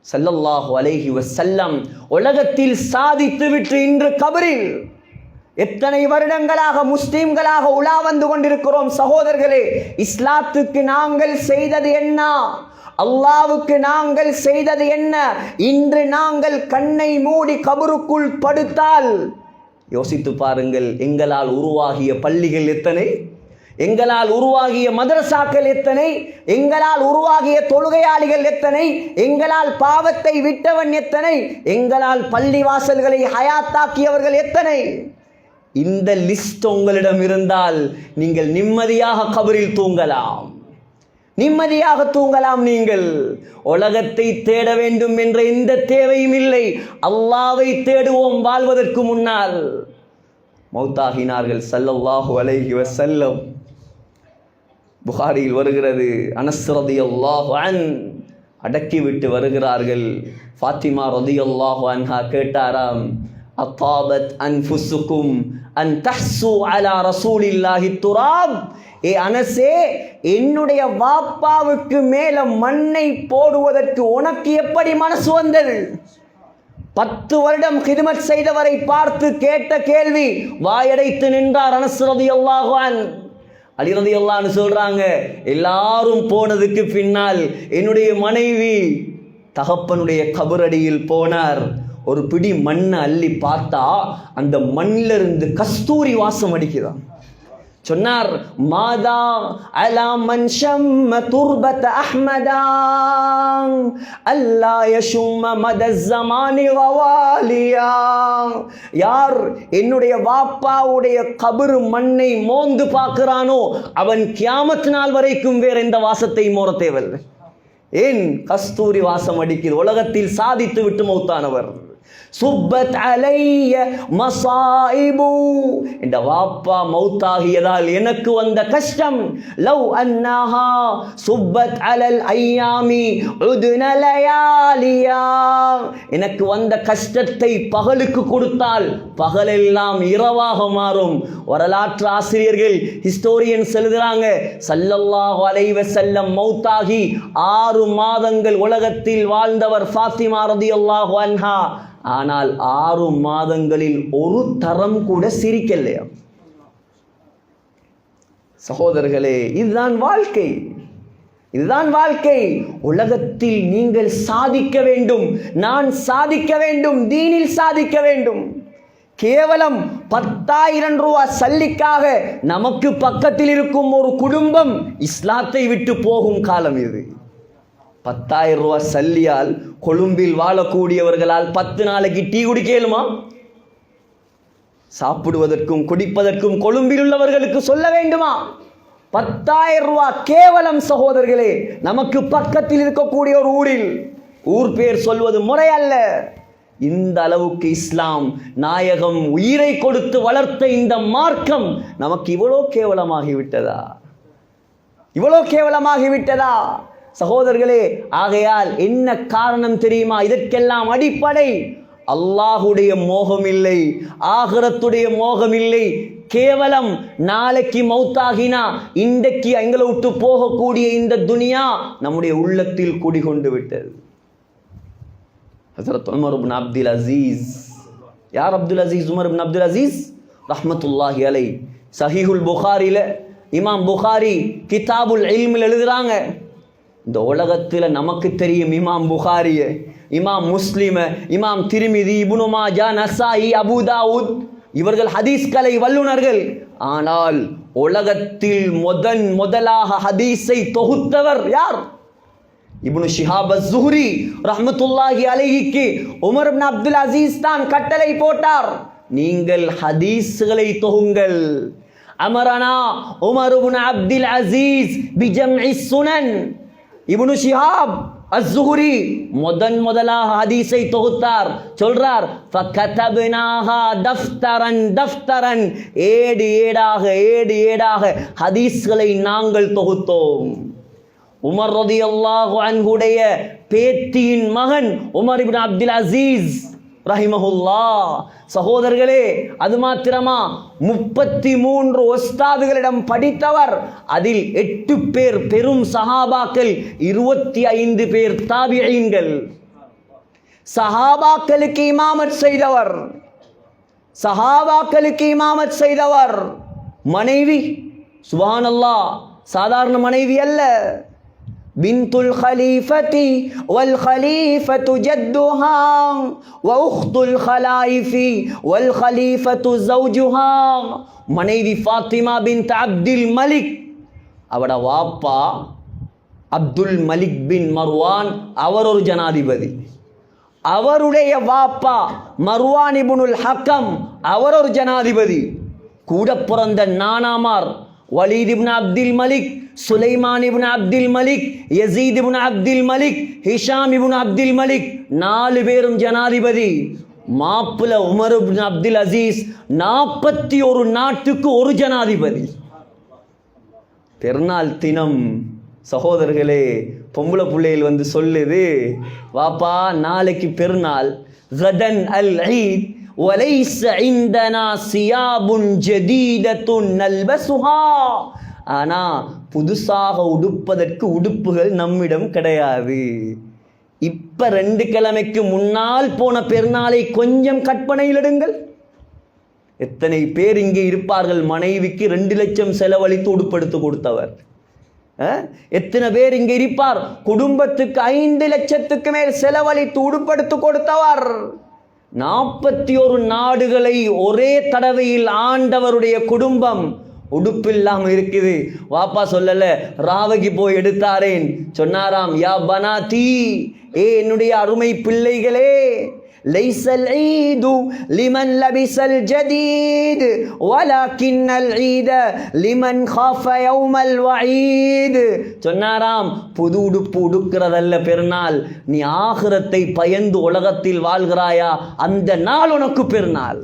ஸல்லல்லாஹு அலைஹி வஸல்லம் உலகத்தில் சாதித்து விட்டு இன்று கபரில் எத்தனை வருடங்களாக முஸ்லிம்களாக உலா வந்து கொண்டிருக்கிறோம். சகோதரர்களே, இஸ்லாத்துக்கு நாங்கள் செய்தது என்ன? அல்லாஹ்வுக்கு நாங்கள் செய்தது என்ன? இன்று நாங்கள் கண்ணை மூடி கபருக்குள் படுத்தால் யோசித்து பாருங்கள், எங்களால் உருவாகிய பள்ளிகள் எத்தனை, எங்களால் உருவாகிய மதரசாக்கள் எத்தனை, எங்களால் உருவாகிய தொழுகையாளிகள் எத்தனை, எங்களால் பாவத்தை விட்டவன் எத்தனை, எங்களால் பள்ளிவாசல்களை ஹயாத்தாக்கியவர்கள் எத்தனை. இந்த லிஸ்ட் உங்களிடம் இருந்தால் நீங்கள் நிம்மதியாக கபரில் தூங்கலாம், நிம்மதியாக தூங்கலாம். நீங்கள் உலகத்தை தேட வேண்டும் என்ற எந்த தேவையும் இல்லை. அல்லாஹ்வை தேடுவோம் வாழ்வதற்கு முன்னால். மௌத்தாகினார்கள் ஸல்லல்லாஹு அலைஹி வஸல்லம். புகாரியில் வருகிறது, அனஸ் ரலியல்லாஹு அன் அடக்கிவிட்டு வருகிறார்கள். ஃபாத்திமா ரலியல்லாஹு அன்ஹா கேட்டாராம், அத்தாபத் அன்ஃபுசுக்கும் அன் தஹ்சு அலா ரசூலில்லாஹி துராப். ஏ அனஸே, என்னுடைய வாப்பாவுக்கு மேல மண்ணை போடுவதற்கு உனக்கு எப்படி மனசு வந்தது? 10 வருடம் கிதுமத் செய்தவரை பார்த்து கேட்ட கேள்வி. வாயடைத்து நின்றார் அனஸ் ரலியல்லாஹு அன்ஹு. அலி ரலியல்லாஹு அன்ஹு சொல்றாங்க, எல்லாரும் போனதுக்கு பின்னால் என்னுடைய மனைவி தகப்பனுடைய கபரடியில் போனார். ஒரு பிடி மண்ணை அள்ளி பார்த்தா அந்த மண்ணிலிருந்து கஸ்தூரி வாசம் அடிக்குதான். சொன்னார், மாதா அலா மன் ஷம்ம துர்பத அஹ்மதா அல்லா யஷும்ம மத ஸமானி வவாலியா. யார் என்னுடைய வாப்பாவுடைய கபரு மண்ணை மோந்து பார்க்கிறானோ அவன் கியாமத் நாள் வரைக்கும் வேற எந்த வாசத்தை மோர தேவையில்லை. ஏன்? கஸ்தூரி வாசம் அடிக்குது. உலகத்தில் சாதித்து விட்டு மௌத்தானவர். சுப்பத் அலைய மசாயிபு, இந்த வாப்பா மௌத்தாகியதால் எனக்கு வந்த கஷ்டம். லவ் அன்னஹா சுப்பத் அலல் ஐயாமி உதுன லயாலியா. எனக்கு வந்த கஷ்டத்தை பகலுக்கு கொடுத்தால் பகலெல்லாம் இரவாக மாறும். வரலாற்று ஆசிரியர்கள், ஹிஸ்டோரியன்ஸ் எழுதுறாங்க, ஸல்லல்லாஹு அலைஹி வஸல்லம் மௌத்தாகி 6 மாதங்கள் உலகத்தில் வாழ்ந்தவர் ஃபாத்திமா ரலியல்லாஹு அன்ஹா. ஆனால் 6 மாதங்களில் ஒரு தரம் கூட சிரிக்கலையா? சகோதரர்களே, இதுதான் வாழ்க்கை, இதுதான் வாழ்க்கை. உலகத்தில் நீங்கள் சாதிக்க வேண்டும், நான் சாதிக்க வேண்டும், தீனில் சாதிக்க வேண்டும். கேவலம் 10,000 ரூபாய் சல்லிக்காக நமக்கு பக்கத்தில் இருக்கும் ஒரு குடும்பம் இஸ்லாத்தை விட்டு போகும் காலம் இது. 10,000 ரூபாய் சல்லியால் கொழும்பில் வாழக்கூடியவர்களால் 10 நாளைக்கு டீ குடிக்கலுமா? சாப்பிடுவதற்கும் குடிப்பதற்கும் கொழும்பில் உள்ளவர்களுக்கு சொல்ல வேண்டுமா? 10,000 ரூபாய் கேவலம். சகோதரர்களே, நமக்கு பக்கத்தில் இருக்கக்கூடிய ஒரு ஊரில், ஊர் பேர் சொல்வது முறை அல்ல, இந்த அளவுக்கு இஸ்லாம் நாயகம் உயிரை கொடுத்து வளர்த்த இந்த மார்க்கம் நமக்கு இவ்வளோ கேவலமாகிவிட்டதா? இவ்வளோ கேவலமாகிவிட்டதா? சகோதரர்களே, ஆகையால் என்ன காரணம் தெரியுமா? இதற்கெல்லாம் அடிப்படை அல்லாஹுடைய மோகம் இல்லை, ஆகிரத்துடைய மோகம் இல்லை. கேவலம் நாளைக்கு மௌத்தாகினா இன்றைக்கு எங்களை விட்டு போகக்கூடிய இந்த துனியா நம்முடைய உள்ளத்தில் குடிகொண்டு விட்டது. ஹஜ்ரத் உமர் இப்னு அப்துல் அசீஸ். யார் அப்துல் அசீஸ்? உமர் இப்னு அப்துல் அசீஸ் ரஹ்மத்துல்லாஹி அலைஹி. சஹீஹுல் புகாரில இமாம் புகாரி கிதாபுல் இல்மில் எழுதுறாங்க, இந்த உலகத்தில் நமக்கு தெரியும் இமாம் புகாரிய, இமாம் முஸ்லிம, இமாம் திர்மிதி, இப்னு மாஜா, நசாயி, அபூ தாவூத், இவர்கள் ஹதீஸ் கலை வல்லுநர்கள். ஆனால் உலகத்தில் முதலாக ஹதீஸை தொகுத்தவர் யார்? இப்னு ஷிஹாப் அஸ்-ஸுஹ்ரி ரஹ்மத்துல்லாஹி அலைஹிக்கு உமர் இப்னு அப்துல் அசீஸ் தான் கட்டளை போட்டார், நீங்கள் ஹதீஸ்களை தொகுங்கள். அமரனா உமர் இப்னு அப்துல் அசீஸ் பிஜம்இ சுனன். இப்னு ஷிஹாப் அஸ்-ஸுஹ்ரி முதலாக ஹதீஸை தொகுத்தார். சொல்றார், ஃபகதப்னாஹா தஃப்தரன் தஃப்தரன், ஏடு ஏடாக ஹதீஸ்களை நாங்கள் தொகுத்தோம். உமர் ரலியல்லாஹு அன்ஹுடைய பேத்தியின் மகன் உமர் இப்னு அப்துல் அசீஸ் ரஹிமஹுல்லாஹ். சகோதரர்களே, அது மாத்திரமா 33 உஸ்தாதுகளிடம் படித்தவர். அதில் 8 பேர் பெரும் சஹாபாக்கள், 25 பேர் தாபிஈன்கள். சஹாபாக்களுக்கு இமாமத் செய்தவர், சஹாபாக்களுக்கு இமாமத் செய்தவர். மனைவி சுப்ஹானல்லாஹ், சாதாரண மனைவி அல்ல. பின்துல் ஹலீஃபதி வல் ஹலீஃபத்து ஜத்துஹா வ உக்துல் ஹலாயிஃபி வல் ஹலீஃபத்து ஜௌஜுஹா. மனைவி ஃபாத்திமா பின்த் அப்துல் மலிக், அவட வாப்பா அப்துல் மலிக் பின் மர்வான், அவர் ஒரு ஜனாதிபதி. அவருடைய வாப்பா மர்வான் இப்னுல் ஹக்கம், அவர் ஒரு ஜனாதிபதி. கூட பிறந்த நானாமார் வலீத் இப்னு அப்துல் மலிக், சுலைமான் இப்னு அப்துல் மலிக், யசீத் இப்னு அப்துல் மலிக், ஹிஷாம் இப்னு அப்துல் மலிக், 4 பேரும் ஜனாதிபதி. மாப்பிள உமர் இப்னு அப்துல் அசீஸ் 41 நாட்டுக்கு ஒரு ஜனாதிபதி. பெருநாள் தினம் சகோதரர்களே, பொம்பளை பிள்ளைகள் வந்து சொல்லுது, வாப்பா நாளைக்கு பெருநாள், கதன் அல் ஈத் வலைஸ இந்தனா சியாபுன் ஜதீதத்துன் நல்பஸுஹா. ஆனா புதுசாக உடுப்பதற்கு உடுப்புகள் நம்மிடம் கிடையாது. இப்ப 2 கிழமைக்கு முன்னால் போன பெருநாளை கொஞ்சம் கற்பனையில் எடுங்கள். எத்தனை பேர் இங்கே இருப்பார்கள் மனைவிக்கு 2 லட்சம் செலவழித்து உடுப்படுத்து கொடுத்தவர்? எத்தனை பேர் இங்கே இருப்பார் குடும்பத்துக்கு 5 லட்சத்துக்கு மேல் செலவழித்து உடுப்படுத்து கொடுத்தவர்? 41 நாடுகளை ஒரே தடவையில் ஆண்டவருடைய குடும்பம் உடுப்பில்லாம இருக்குது. வாப்பா சொல்லல, ராவகி போய் எடுத்தாரேன், சொன்னாராம், யா பனாதி, ஏ என்னுடைய அருமை பிள்ளைகளே, லைஸல் ஈது லிமன் லபிஸல் ஜதீத் வலக்கின்னல் ஈத லிமன் காஃப யௌமல் வஈத். சொன்னாராம், புது உடுப்பு உடுக்கிறதல்ல பெருநாள், நீ ஆகிரத்தை பயந்து உலகத்தில் வாழ்கிறாயா, அந்த நாள் உனக்கு பெருநாள்.